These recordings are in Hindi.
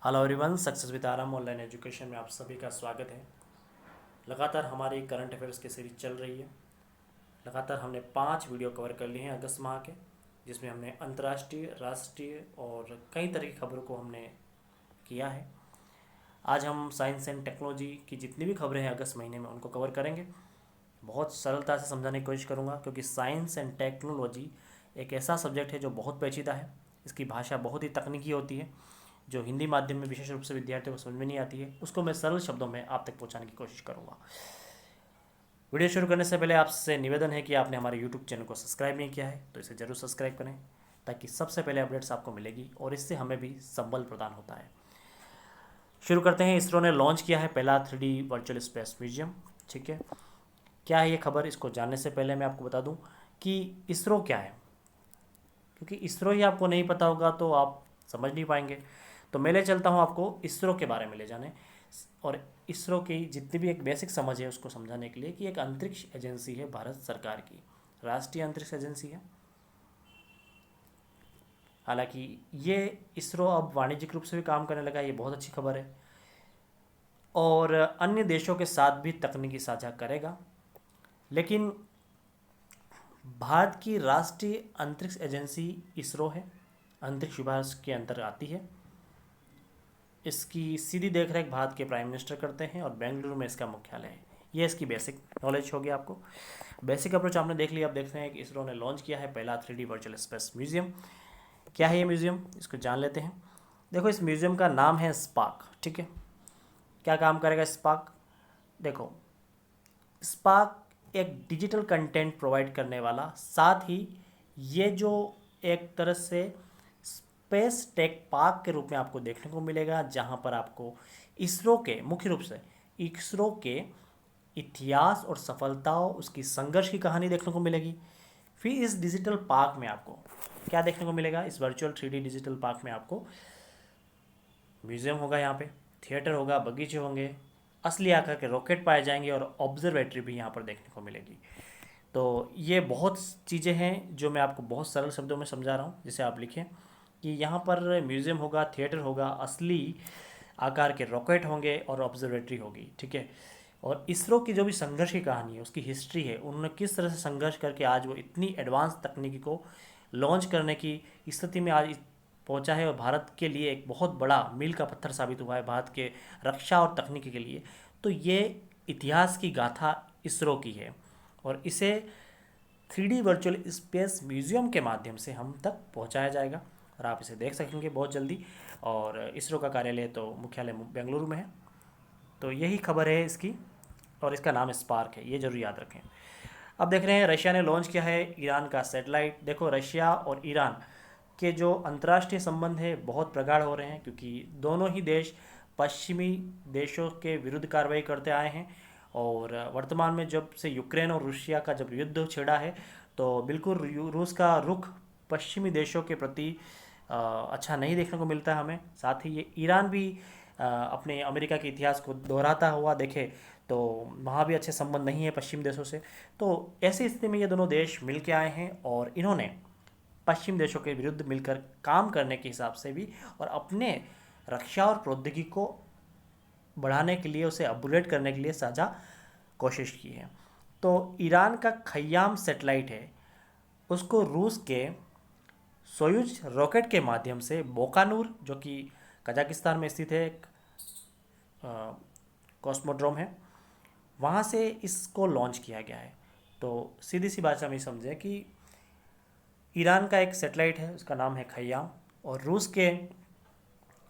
हेलो एवरीवन, सक्सेस विद आराम ऑनलाइन एजुकेशन में आप सभी का स्वागत है। लगातार हमारी करंट अफेयर्स की सीरीज चल रही है। लगातार हमने 5 वीडियो कवर कर लिए हैं अगस्त माह के, जिसमें हमने अंतर्राष्ट्रीय, राष्ट्रीय और कई तरह की खबरों को हमने किया है। आज हम साइंस एंड टेक्नोलॉजी की जितनी भी खबरें हैं अगस्त महीने में उनको कवर करेंगे। बहुत सरलता से समझाने की कोशिश करूँगा, क्योंकि साइंस एंड टेक्नोलॉजी एक ऐसा सब्जेक्ट है जो बहुत पेचीदा है। इसकी भाषा बहुत ही तकनीकी होती है, जो हिंदी माध्यम में विशेष रूप से विद्यार्थियों को समझ में नहीं आती है। उसको मैं सरल शब्दों में आप तक पहुंचाने की कोशिश करूंगा। वीडियो शुरू करने से पहले आपसे निवेदन है कि आपने हमारे यूट्यूब चैनल को सब्सक्राइब नहीं किया है तो इसे जरूर सब्सक्राइब करें, ताकि सबसे पहले अपडेट्स आपको मिलेगी और इससे हमें भी संबल प्रदान होता है। शुरू करते हैं। इसरो ने लॉन्च किया है पहला 3D वर्चुअल स्पेस म्यूजियम। ठीक है, क्या है ये खबर, इसको जानने से पहले मैं आपको बता दूं कि इसरो क्या है, क्योंकि इसरो ही आपको नहीं पता होगा तो आप समझ नहीं पाएंगे। तो मैं ले चलता हूँ आपको इसरो के बारे में ले जाने, और इसरो की जितनी भी एक बेसिक समझ है उसको समझाने के लिए कि एक अंतरिक्ष एजेंसी है भारत सरकार की, राष्ट्रीय अंतरिक्ष एजेंसी है। हालांकि ये इसरो अब वाणिज्यिक रूप से भी काम करने लगा, ये बहुत अच्छी खबर है, और अन्य देशों के साथ भी तकनीकी साझा करेगा। लेकिन भारत की राष्ट्रीय अंतरिक्ष एजेंसी इसरो है, अंतरिक्ष विभाग के अंतर आती है। इसकी सीधी देखरेख भारत के प्राइम मिनिस्टर करते हैं और बेंगलुरु में इसका मुख्यालय है। ये इसकी बेसिक नॉलेज होगी आपको। बेसिक अप्रोच आपने देख लिया। अब देखते हैं कि इसरो ने लॉन्च किया है पहला 3D वर्चुअल स्पेस म्यूजियम। क्या है ये म्यूजियम, इसको जान लेते हैं। देखो, इस म्यूजियम का नाम है स्पार्क। ठीक है, क्या काम करेगा स्पार्क? देखो, स्पार्क एक डिजिटल कंटेंट प्रोवाइड करने वाला, साथ ही ये जो एक तरह से स्पेस टेक पार्क के रूप में आपको देखने को मिलेगा, जहां पर आपको इसरो के, मुख्य रूप से इसरो के इतिहास और सफलताओं, उसकी संघर्ष की कहानी देखने को मिलेगी। फिर इस डिजिटल पार्क में आपको क्या देखने को मिलेगा? इस वर्चुअल 3D डिजिटल पार्क में आपको म्यूजियम होगा, यहाँ पे थिएटर होगा, बगीचे होंगे, असली आकार के रॉकेट पाए जाएंगे और ऑब्जर्वेटरी भी यहाँ पर देखने को मिलेगी। तो ये बहुत चीज़ें हैं जो मैं आपको बहुत सरल शब्दों में समझा रहा हूँ, जिसे आप लिखें कि यहाँ पर म्यूज़ियम होगा, थिएटर होगा, असली आकार के रॉकेट होंगे और ऑब्जर्वेटरी होगी। ठीक है, और इसरो की जो भी संघर्ष की कहानी है, उसकी हिस्ट्री है, उन्होंने किस तरह से संघर्ष करके आज वो इतनी एडवांस तकनीकी को लॉन्च करने की स्थिति में आज पहुंचा है, और भारत के लिए एक बहुत बड़ा मील का पत्थर साबित हुआ है, भारत के रक्षा और तकनीकी के लिए। तो ये इतिहास की गाथा इसरो की है, और इसे 3D वर्चुअल स्पेस म्यूजियम के माध्यम से हम तक पहुंचाया जाएगा और आप इसे देख सकेंगे बहुत जल्दी। और इसरो का कार्यालय तो मुख्यालय बेंगलुरु में है। तो यही खबर है इसकी, और इसका नाम स्पार्क है, ये जरूर याद रखें। अब देख रहे हैं रशिया ने लॉन्च किया है ईरान का सैटेलाइट। देखो, रशिया और ईरान के जो अंतर्राष्ट्रीय संबंध है बहुत प्रगाढ़ हो रहे हैं, क्योंकि दोनों ही देश पश्चिमी देशों के विरुद्ध कार्रवाई करते आए हैं। और वर्तमान में जब से यूक्रेन और रूसिया का जब युद्ध छिड़ा है, तो बिल्कुल रूस का रुख पश्चिमी देशों के प्रति अच्छा नहीं देखने को मिलता है हमें। साथ ही ये ईरान भी अपने अमेरिका के इतिहास को दोहराता हुआ देखे तो वहाँ भी अच्छे संबंध नहीं है पश्चिम देशों से। तो ऐसी स्थिति में ये दोनों देश मिल के आए हैं, और इन्होंने पश्चिम देशों के विरुद्ध मिलकर काम करने के हिसाब से भी, और अपने रक्षा और प्रौद्योगिकी को बढ़ाने के लिए, उसे अपग्रेड करने के लिए साझा कोशिश की है। तो ईरान का खय्याम सैटेलाइट है, उसको रूस के सोयूज रॉकेट के माध्यम से बोकानूर, जो कि कजाकिस्तान में स्थित है, एक कॉस्मोड्रोम है, वहाँ से इसको लॉन्च किया गया है। तो सीधी सी भाषा में समझें कि ईरान का एक सैटेलाइट है, उसका नाम है खय्याम, और रूस के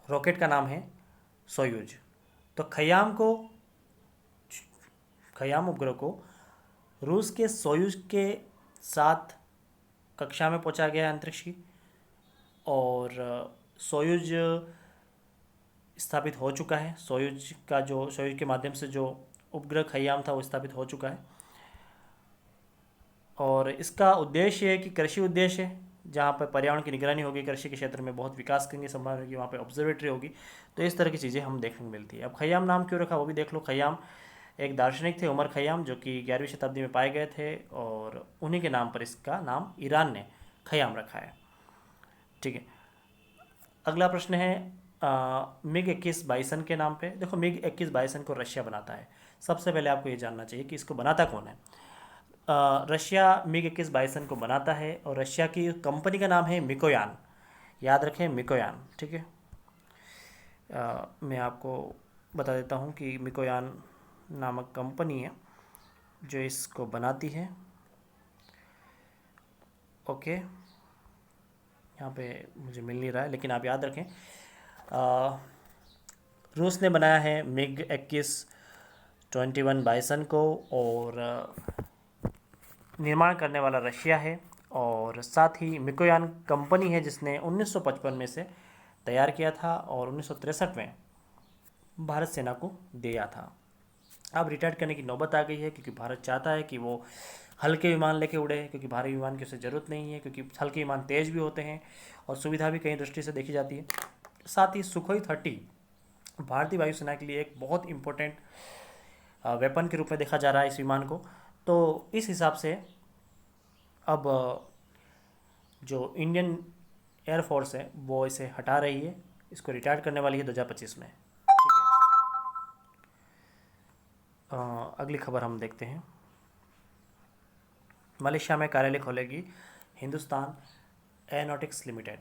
रॉकेट का नाम है सोयूज। तो खय्याम उपग्रह को रूस के सोयूज के साथ कक्षा में पहुंचा गया है अंतरिक्ष की, और सोयूज स्थापित हो चुका है। सोयूज के माध्यम से जो उपग्रह खय्याम था वो स्थापित हो चुका है, और इसका उद्देश्य है कि कृषि उद्देश्य है, जहाँ पर पर्यावरण की निगरानी होगी, कृषि के क्षेत्र में बहुत विकास करने की संभावना होगी, वहाँ पे ऑब्जर्वेटरी होगी। तो इस तरह की चीज़ें हम देखने को मिलती है। अब खय्याम नाम क्यों रखा वो भी देख लो। खय्याम एक दार्शनिक थे, उमर खय्याम, जो कि 11वीं शताब्दी में पाए गए थे, और उन्हीं के नाम पर इसका नाम ईरान ने खय्याम रखा है। ठीक है, अगला प्रश्न है मिग 21 बाइसन के नाम पे। देखो मिग 21 बाइसन को रशिया बनाता है। सबसे पहले आपको ये जानना चाहिए कि इसको बनाता कौन है। रशिया मिग 21 बाइसन को बनाता है और रशिया की कंपनी का नाम है मिकोयान। याद रखें मिकोयान, ठीक है। मैं आपको बता देता हूँ कि मिकोयान नामक कंपनी है जो इसको बनाती है। ओके, यहाँ पे मुझे मिल नहीं रहा है, लेकिन आप याद रखें रूस ने बनाया है मिग 21 बाइसन को, और निर्माण करने वाला रशिया है। और साथ ही मिकोयान कंपनी है जिसने 1955 में से तैयार किया था और 1963 में भारत सेना को दिया था। अब रिटायर करने की नौबत आ गई है, क्योंकि भारत चाहता है कि वो हल्के विमान लेके उड़े, क्योंकि भारी विमान की उसे ज़रूरत नहीं है, क्योंकि हल्के विमान तेज़ भी होते हैं और सुविधा भी कई दृष्टि से देखी जाती है। साथ ही सुखोई 30 भारतीय वायुसेना के लिए एक बहुत इम्पोर्टेंट वेपन के रूप में देखा जा रहा है इस विमान को। तो इस हिसाब से अब जो इंडियन एयरफोर्स है वो इसे हटा रही है, इसको रिटायर करने वाली है 2025 में, ठीक है। अगली खबर हम देखते हैं। मलेशिया में कार्यालय खोलेगी हिंदुस्तान एरोनॉटिक्स लिमिटेड।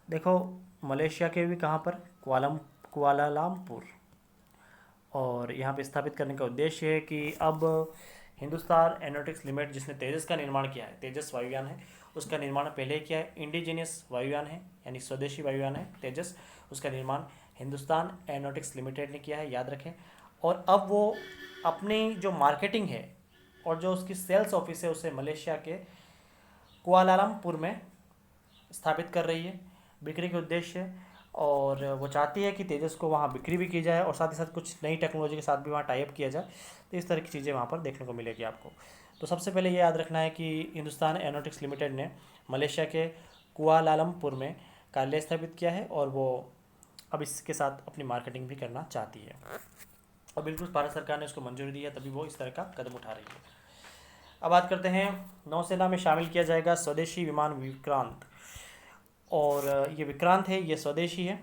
देखो मलेशिया के भी कहाँ पर, कुआलालंपुर, और यहाँ पे स्थापित करने का उद्देश्य है कि अब हिंदुस्तान एरोनॉटिक्स लिमिटेड जिसने तेजस का निर्माण किया है, तेजस वायुयान है, उसका निर्माण पहले ही किया है। इंडिजीनियस वायुयान है, यानी स्वदेशी वायुयान है तेजस, उसका निर्माण हिंदुस्तान एरोनॉटिक्स लिमिटेड ने किया है, याद रखें। और अब वो अपनी जो मार्केटिंग है और जो उसकी सेल्स ऑफिस है उसे मलेशिया के कुआलालंपुर में स्थापित कर रही है बिक्री के उद्देश्य। और वो चाहती है कि तेजस को वहाँ बिक्री भी की जाए और साथ ही साथ कुछ नई टेक्नोलॉजी के साथ भी वहाँ टाई अप किया जाए। तो इस तरह की चीज़ें वहाँ पर देखने को मिलेगी आपको। तो सबसे पहले ये याद रखना है कि हिंदुस्तान एरोनॉटिक्स लिमिटेड ने मलेशिया के कुआलालंपुर में कार्यालय स्थापित किया है और वो अब इसके साथ अपनी मार्केटिंग भी करना चाहती है, और बिल्कुल भारत सरकार ने उसको मंजूरी दी है, तभी वो इस तरह का कदम उठा रही है। अब बात करते हैं नौसेना में शामिल किया जाएगा स्वदेशी विमान विक्रांत। और ये विक्रांत है, ये स्वदेशी है,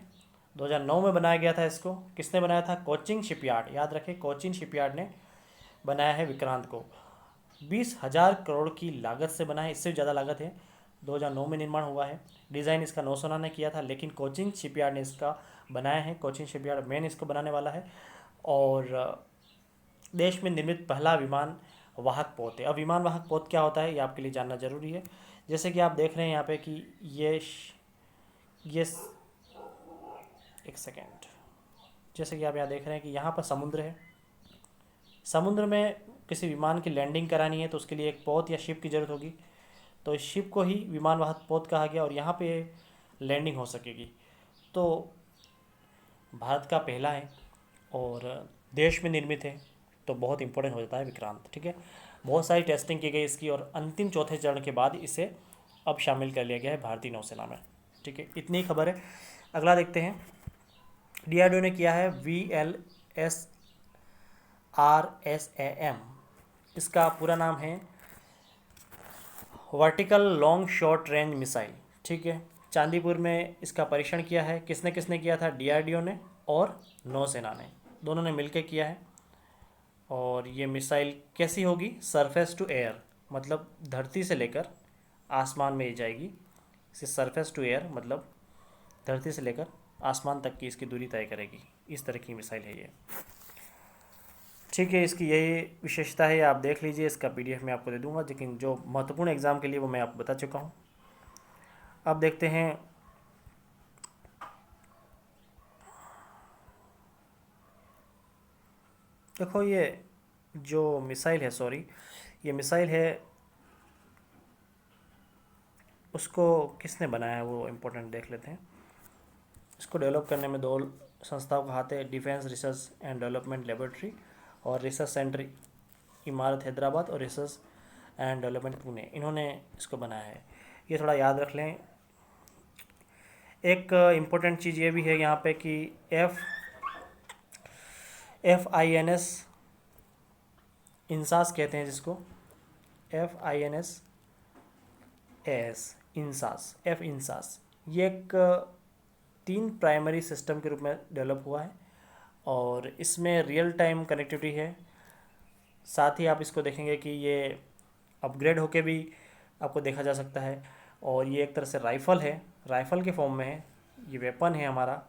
2009 में बनाया गया था। इसको किसने बनाया था? कोचिन शिपयार्ड, याद रखें कोचिन शिपयार्ड ने बनाया है विक्रांत को। 20,000 करोड़ की लागत से बना है, इससे ज़्यादा लागत है। 2009 में निर्माण हुआ है। डिज़ाइन इसका नौसेना ने किया था, लेकिन कोचिन शिपयार्ड ने इसका बनाया है। कोचिन शिपयार्ड मेन इसको बनाने वाला है। और देश में निर्मित पहला विमान वाहक पोत है। अब विमान वाहक पोत क्या होता है ये आपके लिए जानना जरूरी है। जैसे कि आप देख रहे हैं यहाँ पे कि ये एक सेकेंड, जैसे कि आप यहाँ देख रहे हैं कि यहाँ पर समुद्र है। समुद्र में किसी विमान की लैंडिंग करानी है तो उसके लिए एक पोत या शिप की ज़रूरत होगी, तो इस शिप को ही विमान वाहक पोत कहा गया और यहाँ पे लैंडिंग हो सकेगी। तो भारत का पहला है और देश में निर्मित है, तो बहुत इंपॉर्टेंट हो जाता है विक्रांत, ठीक है। बहुत सारी टेस्टिंग की गई इसकी और अंतिम चौथे चरण के बाद इसे अब शामिल कर लिया गया है भारतीय नौसेना में, ठीक है। इतनी ही खबर है। अगला देखते हैं। डीआरडीओ ने किया है VLSRSAM, इसका पूरा नाम है vertical long short range missile, ठीक है। चांदीपुर में इसका परीक्षण किया है। किसने किसने किया था? डीआरडीओ ने और नौसेना ने, दोनों ने मिलकर किया है। और ये मिसाइल कैसी होगी? सरफेस टू एयर, मतलब धरती से लेकर आसमान में ये जाएगी। इसे सरफेस टू एयर मतलब धरती से लेकर आसमान तक की इसकी दूरी तय करेगी। इस तरह की मिसाइल है ये, ठीक है। इसकी यही विशेषता है, आप देख लीजिए। इसका PDF मैं आपको दे दूंगा, लेकिन जो महत्वपूर्ण एग्जाम के लिए वो मैं आपको बता चुका हूँ। अब देखते हैं देखो ये जो मिसाइल है, ये मिसाइल है, उसको किसने बनाया है वो इम्पोर्टेंट देख लेते हैं। इसको डेवलप करने में 2 संस्थाओं का हाथ है, defence research and development laboratory और रिसर्च सेंटर इमारत हैदराबाद और रिसर्च एंड डेवलपमेंट पुणे, इन्होंने इसको बनाया है। ये थोड़ा याद रख लें। एक इम्पोर्टेंट चीज़ ये भी है यहाँ पे कि FINS इंसास कहते हैं जिसको, FINS इंसास, ये एक 3 प्राइमरी सिस्टम के रूप में डेवलप हुआ है और इसमें रियल टाइम कनेक्टिविटी है। साथ ही आप इसको देखेंगे कि ये अपग्रेड होके भी आपको देखा जा सकता है और ये एक तरह से राइफ़ल है, राइफ़ल के फॉर्म में है, ये वेपन है हमारा।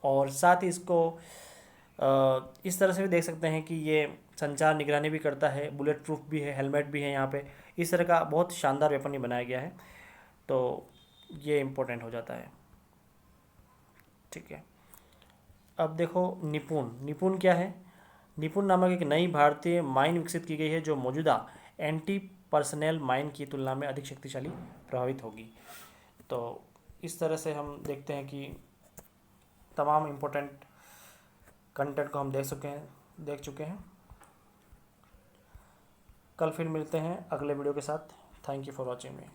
और साथ ही इसको इस तरह से भी देख सकते हैं कि ये संचार निगरानी भी करता है, बुलेट प्रूफ भी है, हेलमेट भी है यहाँ पे। इस तरह का बहुत शानदार वेपन ये बनाया गया है, तो ये इम्पोर्टेंट हो जाता है। ठीक है, अब देखो निपुण। निपुण क्या है? निपुण नामक एक नई भारतीय माइन विकसित की गई है जो मौजूदा एंटी पर्सनल माइन की तुलना में अधिक शक्तिशाली प्रभावित होगी। तो इस तरह से हम देखते हैं कि तमाम इम्पोर्टेंट कंटेंट को हम देख चुके हैं। कल फिर मिलते हैं अगले वीडियो के साथ। Thank you for watching me.